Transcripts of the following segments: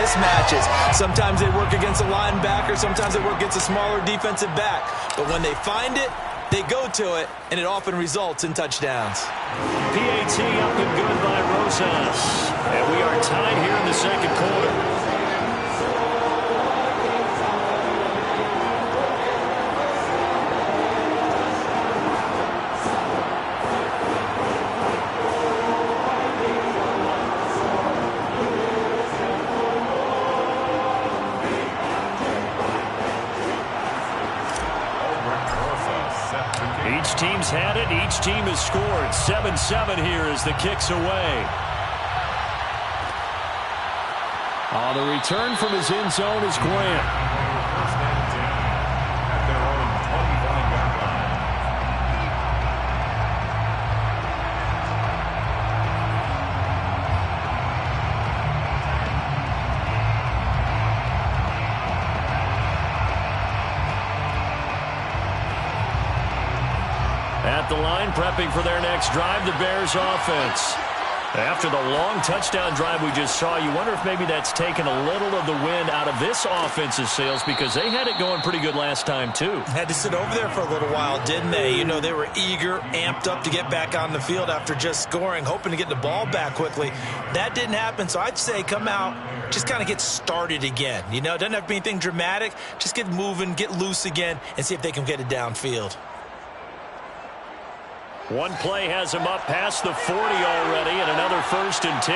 mismatches. Sometimes they work against a linebacker. Sometimes they work against a smaller defensive back. But when they find it, they go to it, and it often results in touchdowns. PAT up and good by Rosas. And we are tied here in the second quarter. Each team's had it. Each team has scored. 7-7 here as the kick's away. On the return from his end zone is Grant. At the line, prepping for their next drive, the Bears offense. After the long touchdown drive we just saw, you wonder if maybe that's taken a little of the wind out of this offense's sails, because they had it going pretty good last time, too. Had to sit over there for a little while, didn't they? You know, they were eager, amped up to get back on the field after just scoring, hoping to get the ball back quickly. That didn't happen, so I'd say come out, just kind of get started again. You know, it doesn't have to be anything dramatic. Just get moving, get loose again, and see if they can get it downfield. One play has him up past the 40 already, and another 1st and 10.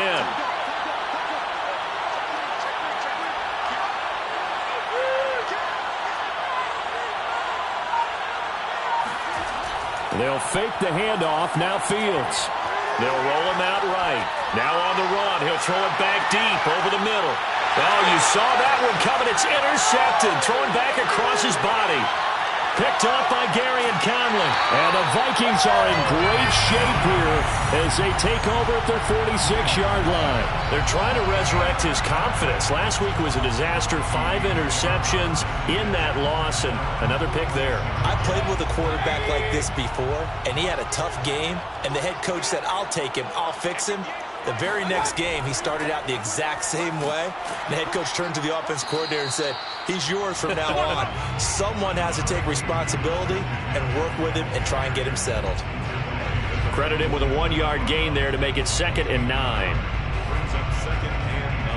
They'll fake the handoff. Now Fields. They'll roll him out right. Now on the run. He'll throw it back deep over the middle. Oh, you saw that one coming. It's intercepted. Thrown back across his body. Picked up by Gary and Conley. And the Vikings are in great shape here as they take over at their 46-yard line. They're trying to resurrect his confidence. Last week was a disaster. 5 interceptions in that loss, and another pick there. I played with a quarterback like this before, and he had a tough game, and the head coach said, I'll take him, I'll fix him. The very next game, he started out the exact same way. The head coach turned to the offense coordinator and said, he's yours from now on. Someone has to take responsibility and work with him and try and get him settled. Credit him with a 1-yard gain there to make it 2nd and 9. Brings up 2nd and 9.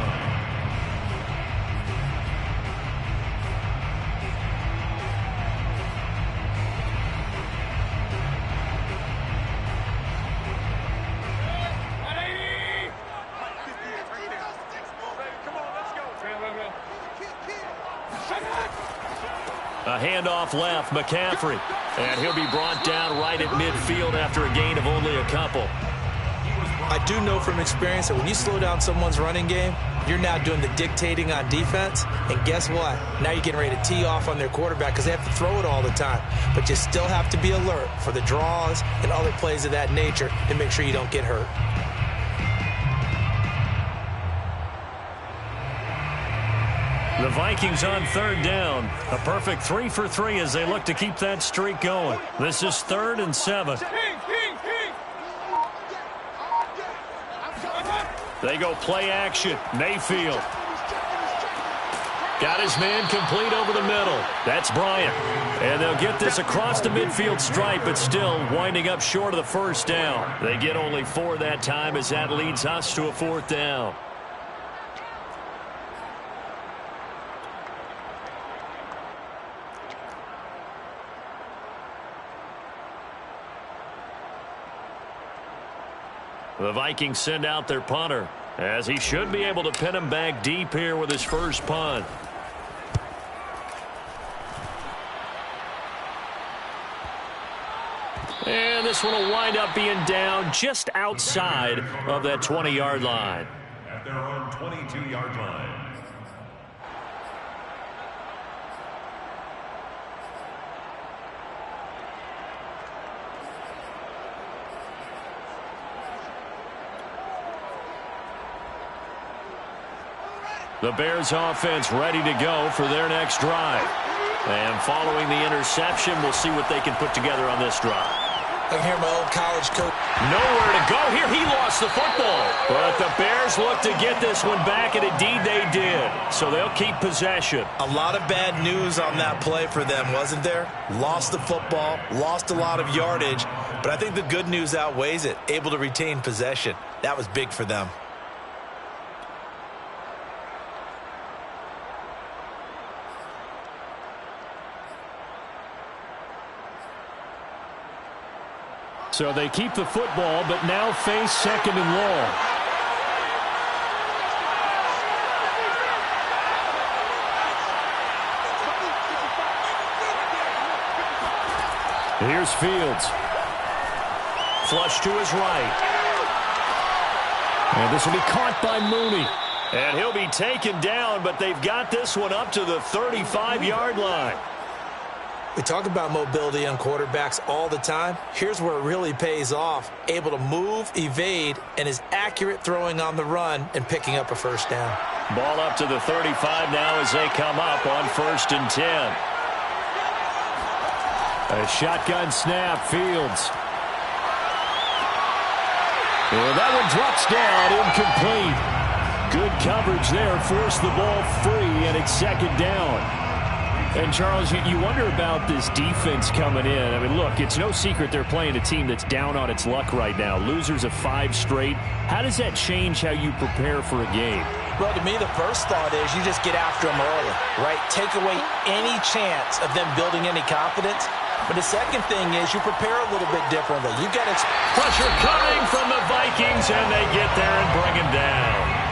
A handoff left, McCaffrey. And he'll be brought down right at midfield after a gain of only a couple. I do know from experience that when you slow down someone's running game, you're now doing the dictating on defense. And guess what? Now you're getting ready to tee off on their quarterback because they have to throw it all the time. But you still have to be alert for the draws and other plays of that nature to make sure you don't get hurt. The Vikings on 3rd down. A perfect 3 for 3 as they look to keep that streak going. This is 3rd and 7. They go play action. Mayfield. Got his man complete over the middle. That's Bryant. And they'll get this across the midfield stripe, but still winding up short of the 1st down. They get only 4 that time as that leads us to a 4th down. The Vikings send out their punter, as he should be able to pin him back deep here with his first punt. And this one will wind up being down just outside of that 20-yard line. At their own 22-yard line. The Bears offense ready to go for their next drive. And following the interception, we'll see what they can put together on this drive. I can hear my old college coach. Nowhere to go here. He lost the football. But the Bears look to get this one back, and indeed they did. So they'll keep possession. A lot of bad news on that play for them, wasn't there? Lost the football, lost a lot of yardage, but I think the good news outweighs it. Able to retain possession. That was big for them. So they keep the football, but now face 2nd and long. Here's Fields. Flush to his right. And this will be caught by Mooney. And he'll be taken down, but they've got this one up to the 35-yard line. We talk about mobility on quarterbacks all the time. Here's where it really pays off. Able to move, evade, and is accurate throwing on the run and picking up a first down. Ball up to the 35 now as they come up on 1st and 10. A shotgun snap, Fields. Well, that one drops down, incomplete. Good coverage there, forced the ball free, and it's 2nd down. And, Charles, you wonder about this defense coming in. I mean, look, it's no secret they're playing a team that's down on its luck right now. Losers of 5 straight. How does that change how you prepare for a game? Well, to me, the first thought is you just get after them early, right? Take away any chance of them building any confidence. But the second thing is you prepare a little bit differently. You got pressure coming from the Vikings, and they get there and bring him down.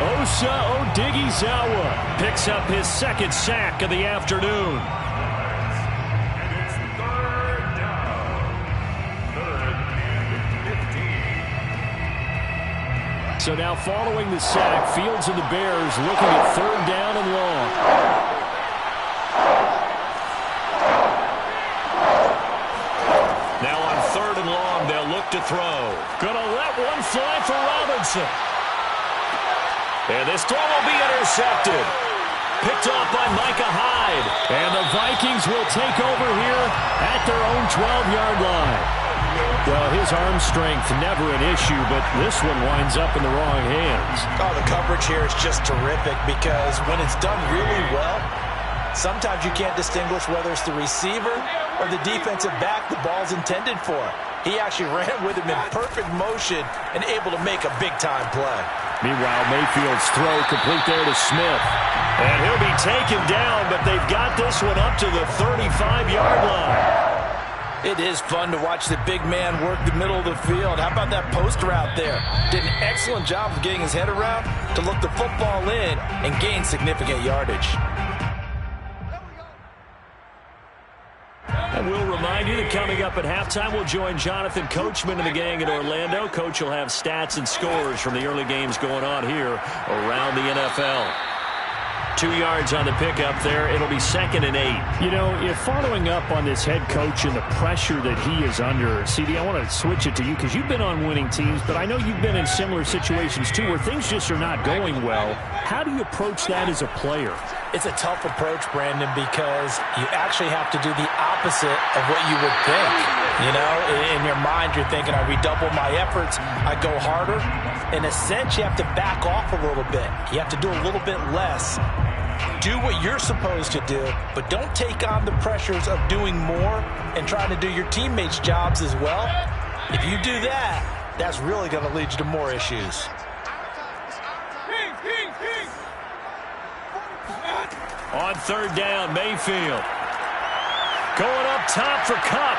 Osa Odighizuwa picks up his 2nd sack of the afternoon. And it's 3rd down. 3rd and 15. So now following the sack, Fields and the Bears looking at 3rd down and long. Now on 3rd and long, they'll look to throw. Gonna let one fly for Robinson. And this throw will be intercepted. Picked off by Micah Hyde. And the Vikings will take over here at their own 12-yard line. Well, his arm strength never an issue, but this one winds up in the wrong hands. Oh, the coverage here is just terrific because when it's done really well, sometimes you can't distinguish whether it's the receiver or the defensive back the ball's intended for. He actually ran with him in perfect motion and able to make a big-time play. Meanwhile, Mayfield's throw complete there to Smith. And he'll be taken down, but they've got this one up to the 35-yard line. It is fun to watch the big man work the middle of the field. How about that post route there? Did an excellent job of getting his head around to look the football in and gain significant yardage. And we'll remind you that coming up at halftime, we'll join Jonathan Coachman and the gang in Orlando. Coach will have stats and scores from the early games going on here around the NFL. 2 yards on the pickup there. It'll be 2nd and 8. You know, if following up on this head coach and the pressure that he is under, CD, I want to switch it to you because you've been on winning teams, but I know you've been in similar situations too where things just are not going well. How do you approach that as a player? It's a tough approach, Brandon, because you actually have to do the opposite of what you would think. You know, in your mind, you're thinking, I redouble my efforts, I go harder. In a sense, you have to back off a little bit. You have to do a little bit less. Do what you're supposed to do, but don't take on the pressures of doing more and trying to do your teammates' jobs as well. If you do that, that's really going to lead you to more issues. On 3rd down, Mayfield. Going up top for Kupp.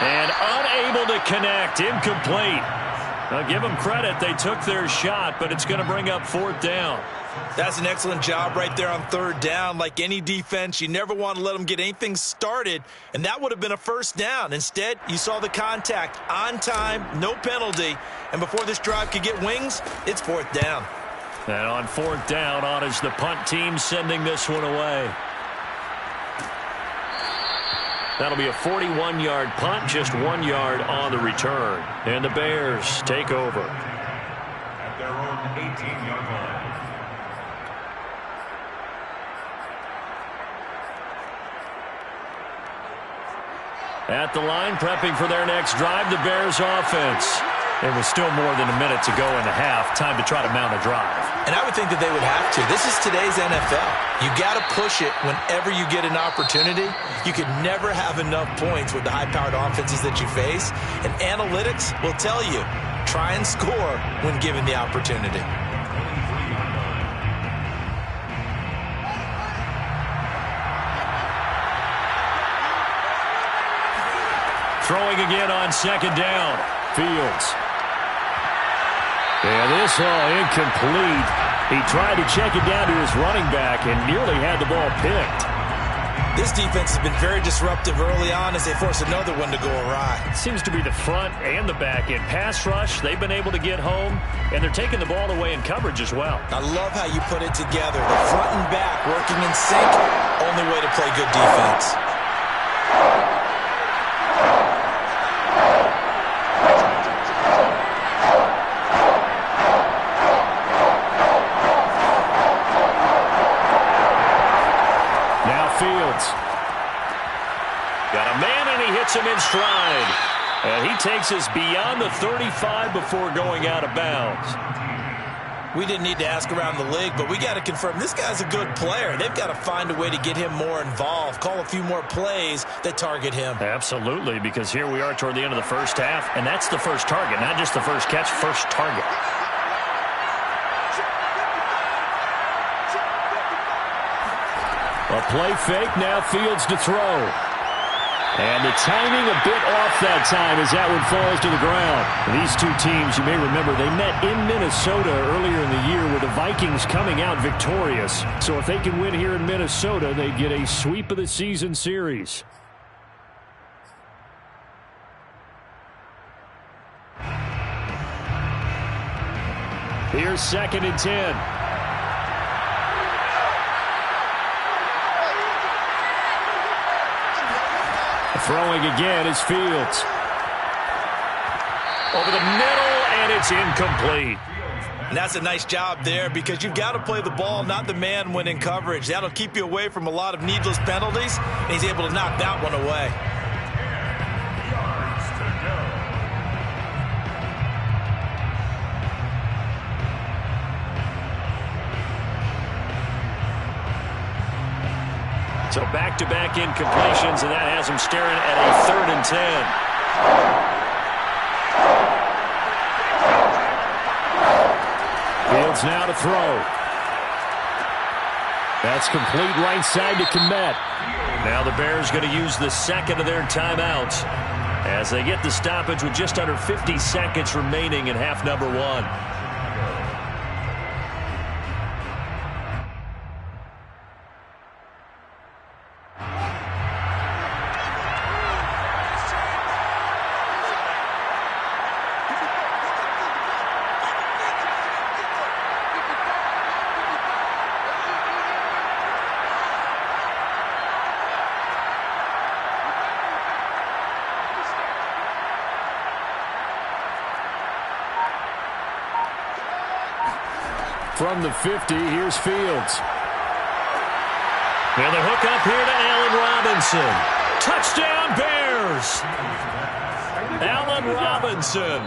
And unable to connect. Incomplete. I'll give them credit. They took their shot, but it's going to bring up 4th down. That's an excellent job right there on 3rd down. Like any defense, you never want to let them get anything started, and that would have been a 1st down. Instead, you saw the contact on time, no penalty, and before this drive could get wings, it's 4th down. And on 4th down, on is the punt team sending this one away. That'll be a 41-yard punt, just 1 yard on the return. And the Bears take over. At their own 18-yard line. At the line, prepping for their next drive, the Bears offense. It was still more than a minute to go in the half. Time to try to mount a drive. And I would think that they would have to. This is today's NFL. You got to push it whenever you get an opportunity. You can never have enough points with the high-powered offenses that you face. And analytics will tell you, try and score when given the opportunity. Throwing again on second down. Fields. And this incomplete. He tried to check it down to his running back and nearly had the ball picked. This defense has been very disruptive early on as they force another one to go awry. Seems to be the front and the back end. Pass rush, they've been able to get home, and they're taking the ball away in coverage as well. I love how you put it together. The front and back working in sync. Only way to play good defense. Got a man, and he hits him in stride. And he takes us beyond the 35 before going out of bounds. We didn't need to ask around the league, but we got to confirm this guy's a good player. They've got to find a way to get him more involved, call a few more plays that target him. Absolutely, because here we are toward the end of the first half, and that's the first target, not just the first catch, first target. A play fake, now Fields to throw. And the timing a bit off that time as that one falls to the ground. These two teams, you may remember, they met in Minnesota earlier in the year with the Vikings coming out victorious. So if they can win here in Minnesota, they get a sweep of the season series. Here's 2nd and 10. Throwing again is Fields. Over the middle, and it's incomplete. And that's a nice job there because you've got to play the ball, not the man when in coverage. That'll keep you away from a lot of needless penalties, and he's able to knock that one away. So back-to-back incompletions, and that has him staring at a 3rd and 10. Fields now to throw. That's complete right side to Kmet. Now the Bears going to use the second of their timeouts as they get the stoppage with just under 50 seconds remaining in half number 1. From the 50, here's Fields. And the hook up here to Allen Robinson. Touchdown, Bears! Allen Robinson,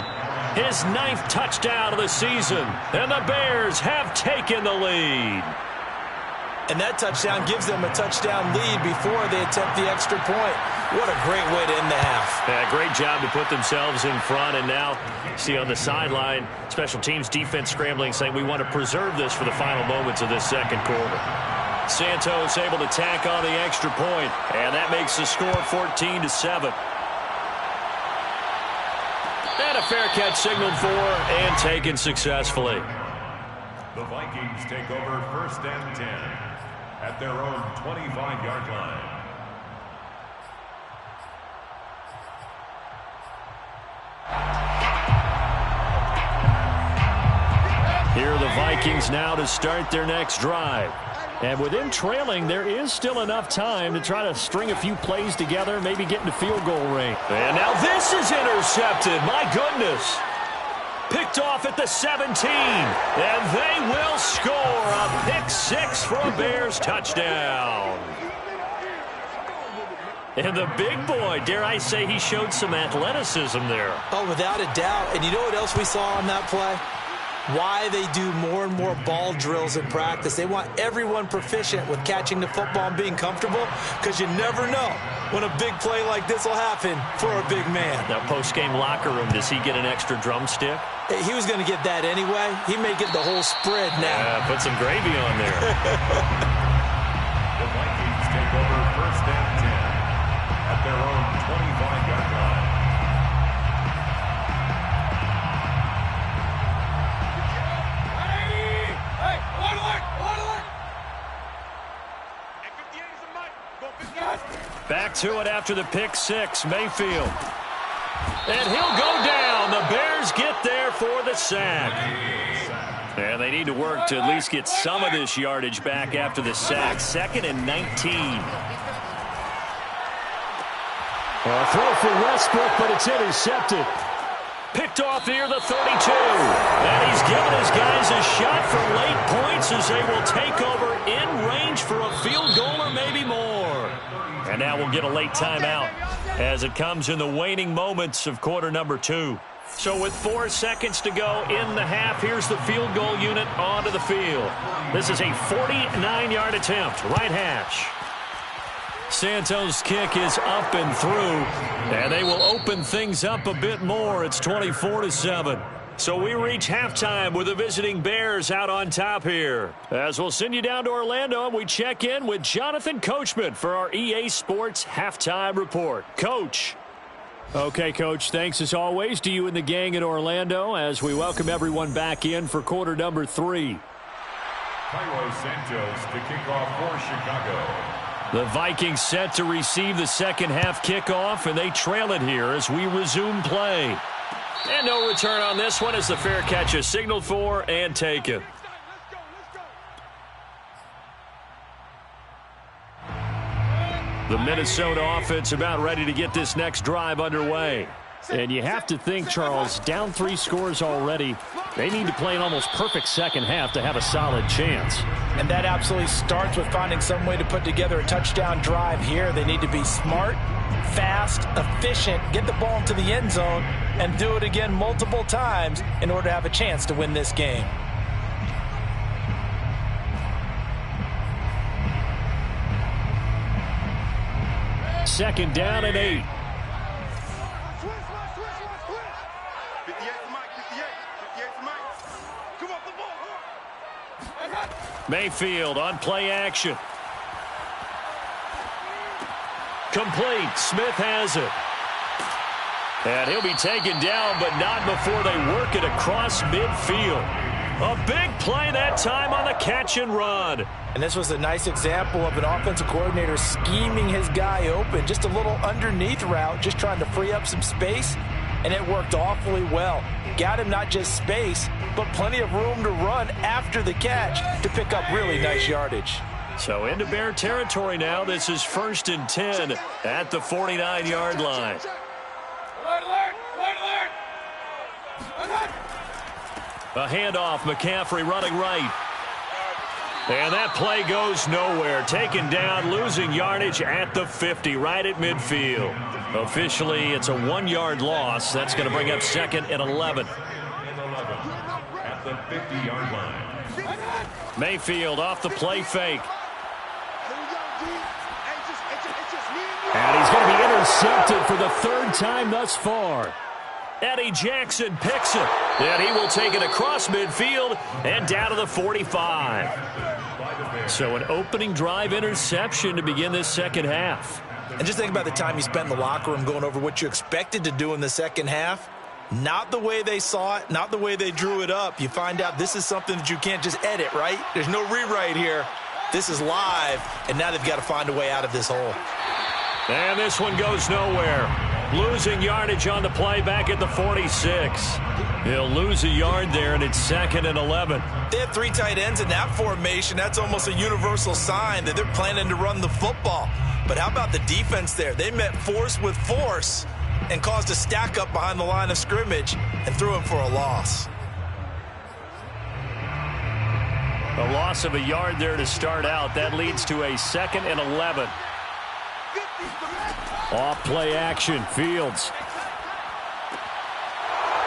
his 9th touchdown of the season. And the Bears have taken the lead. And that touchdown gives them a touchdown lead before they attempt the extra point. What a great way to end the half. Yeah, great job to put themselves in front. And now, see on the sideline, special teams defense scrambling, saying we want to preserve this for the final moments of this second quarter. Santos able to tack on the extra point, and that makes the score 14-7. And a fair catch signaled for and taken successfully. The Vikings take over 1st and 10 at their own 25-yard line. Here are the Vikings now to start their next drive. And with them trailing, there is still enough time to try to string a few plays together, maybe get into field goal range. And now this is intercepted. My goodness. Picked off at the 17. And they will score a pick 6 for a Bears touchdown. And the big boy, dare I say, he showed some athleticism there. Oh, without a doubt. And you know what else we saw on that play? Why they do more and more ball drills in practice. They want everyone proficient with catching the football and being comfortable, because you never know when a big play like this will happen for a big man. Now, post-game locker room, does he get an extra drumstick? He was going to get that anyway. He may get the whole spread now. Yeah, put some gravy on there. The Vikings take over 1st and 10 at their own 25-yard line. Back to it after the pick six, Mayfield. And he'll go down. The Bears get there for the sack. And they need to work to at least get some of this yardage back after the sack. 2nd and 19. A throw for Westbrook, but it's intercepted. Picked off near the 32. And he's given his guys a shot for late points as they will take over in range for a field goal or maybe more. And now we'll get a late timeout as it comes in the waning moments of quarter number 2. So with 4 seconds to go in the half, here's the field goal unit onto the field. This is a 49-yard attempt, right hash. Santos' kick is up and through, and they will open things up a bit more. It's 24-7. So we reach halftime with the visiting Bears out on top here. As we'll send you down to Orlando, and we check in with Jonathan Coachman for our EA Sports Halftime Report. Coach. Okay, Coach, thanks as always to you and the gang in Orlando as we welcome everyone back in for quarter number 3. Cairo Santos to kick off for Chicago. The Vikings set to receive the second half kickoff, and they trail it here as we resume play. And no return on this one as the fair catch is signaled for and taken. The Minnesota offense about ready to get this next drive underway. And you have to think, Charles, down 3 scores already. They need to play an almost perfect second half to have a solid chance. And that absolutely starts with finding some way to put together a touchdown drive here. They need to be smart, fast, efficient, get the ball into the end zone, and do it again multiple times in order to have a chance to win this game. Second down and 8. Mayfield on play action. Complete. Smith has it. And he'll be taken down, but not before they work it across midfield. A big play that time on the catch and run. And this was a nice example of an offensive coordinator scheming his guy open. Just a little underneath route, just trying to free up some space, and it worked awfully well. Got him not just space, but plenty of room to run after the catch to pick up really nice yardage. So into Bear territory now. This is 1st and 10 at the 49-yard line. A handoff, McCaffrey running right. And that play goes nowhere. Taken down, losing yardage at the 50, right at midfield. Officially, it's a 1-yard loss. That's going to bring up 2nd and 11. At the 50-yard line. Mayfield off the play fake. And he's going to be intercepted for the 3rd time thus far. Eddie Jackson picks it. And he will take it across midfield and down to the 45. So an opening drive interception to begin this second half. And just think about the time you spent in the locker room going over what you expected to do in the second half. Not the way they saw it, not the way they drew it up. You find out this is something that you can't just edit, right? There's no rewrite here. This is live, and now they've got to find a way out of this hole. And this one goes nowhere. Losing yardage on the play back at the 46. He'll lose a yard there, and it's 2nd and 11. They had 3 tight ends in that formation. That's almost a universal sign that they're planning to run the football. But how about the defense there? They met force with force and caused a stack up behind the line of scrimmage and threw him for a loss. A loss of a yard there to start out. That leads to a 2nd and 11. Off play action, Fields.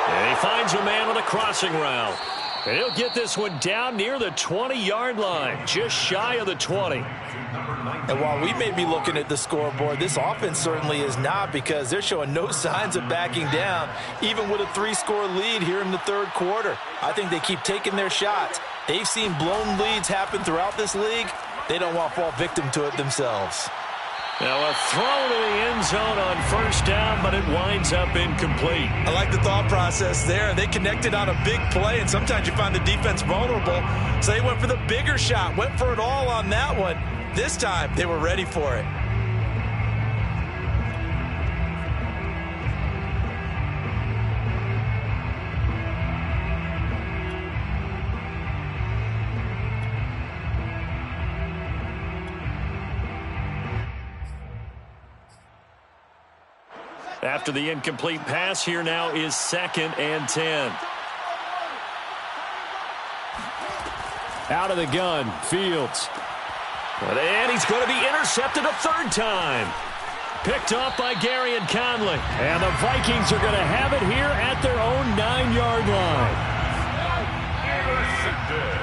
And he finds a man on a crossing route. And he'll get this one down near the 20-yard line, just shy of the 20. And while we may be looking at the scoreboard, this offense certainly is not, because they're showing no signs of backing down, even with a 3-score lead here in the third quarter. I think they keep taking their shots. They've seen blown leads happen throughout this league. They don't want to fall victim to it themselves. Now a throw to the end zone on first down, but it winds up incomplete. I like the thought process there. They connected on a big play, and sometimes you find the defense vulnerable. So they went for the bigger shot, went for it all on that one. This time, they were ready for it. After the incomplete pass, here now is 2nd and 10. Out of the gun, Fields. And he's going to be intercepted a third time. Picked off by Gary and Conley. And the Vikings are going to have it here at their own 9-yard line. Intercepted.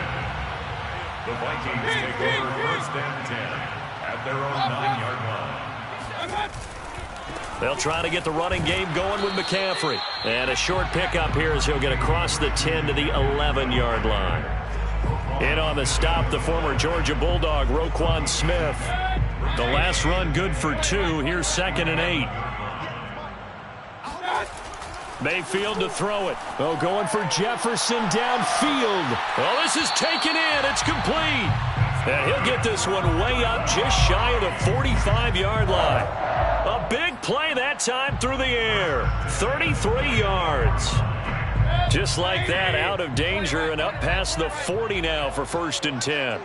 The Vikings take over 1st and 10 at their own 9-yard line. They'll try to get the running game going with McCaffrey. And a short pickup here as he'll get across the 10 to the 11-yard line. In on the stop, the former Georgia Bulldog, Roquan Smith. The last run good for 2. Here's 2nd and 8. Mayfield to throw it. Oh, going for Jefferson downfield. Oh, this is taken in. It's complete. And he'll get this one way up just shy of the 45-yard line. A big play that time through the air. 33 yards. Just like that, out of danger and up past the 40 now for 1st and 10.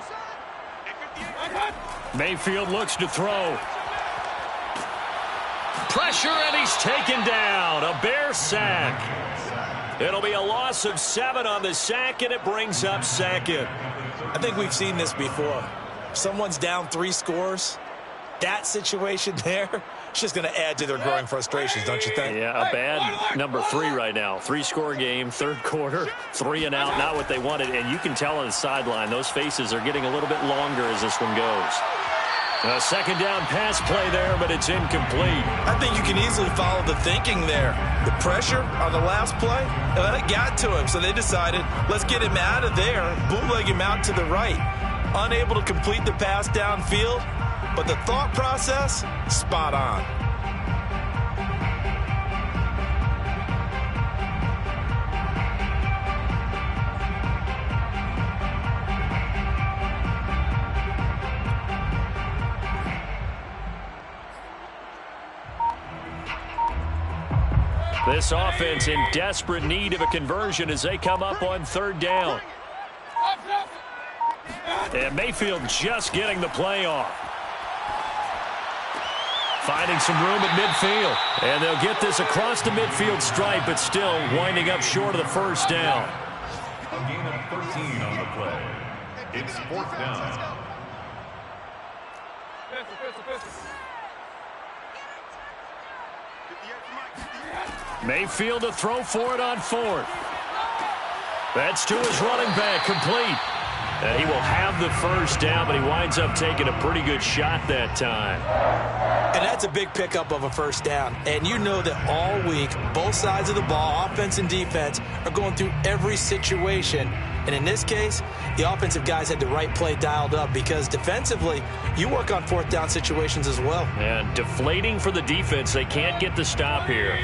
Mayfield looks to throw. Pressure, and he's taken down. A Bear sack. It'll be a loss of 7 on the sack, and it brings up 2nd. I think we've seen this before. Someone's down 3 scores. That situation there, it's just going to add to their growing frustrations, don't you think? Yeah, a bad number 3 right now. 3-score game, third quarter, 3 and out, not what they wanted. And you can tell on the sideline, those faces are getting a little bit longer as this one goes. A 2nd down pass play there, but it's incomplete. I think you can easily follow the thinking there. The pressure on the last play, it got to him, so they decided, let's get him out of there, bootleg him out to the right. Unable to complete the pass downfield, but the thought process, spot on. This offense in desperate need of a conversion as they come up on 3rd down. And Mayfield just getting the play off. Finding some room at midfield. And they'll get this across the midfield stripe, but still winding up short of the 1st down. A gain of 13 on the play. It's 4th down. Mayfield to throw for it on 4th. That's to his running back, complete. And he will have the 1st down, but he winds up taking a pretty good shot that time. And that's a big pickup of a 1st down. And you know that all week, both sides of the ball, offense and defense, are going through every situation. And in this case, the offensive guys had the right play dialed up, because defensively, you work on 4th down situations as well. And deflating for the defense. They can't get the stop here.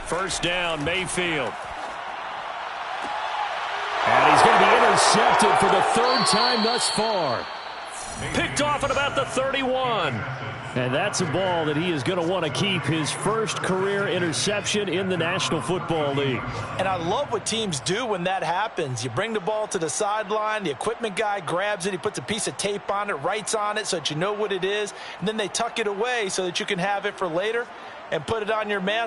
First down, Mayfield. And he's going to be intercepted for the 3rd time thus far. Picked off at about the 31. And that's a ball that he is going to want to keep, his first career interception in the National Football League. And I love what teams do when that happens. You bring the ball to the sideline, the equipment guy grabs it, he puts a piece of tape on it, writes on it so that you know what it is, and then they tuck it away so that you can have it for later and put it on your mantle.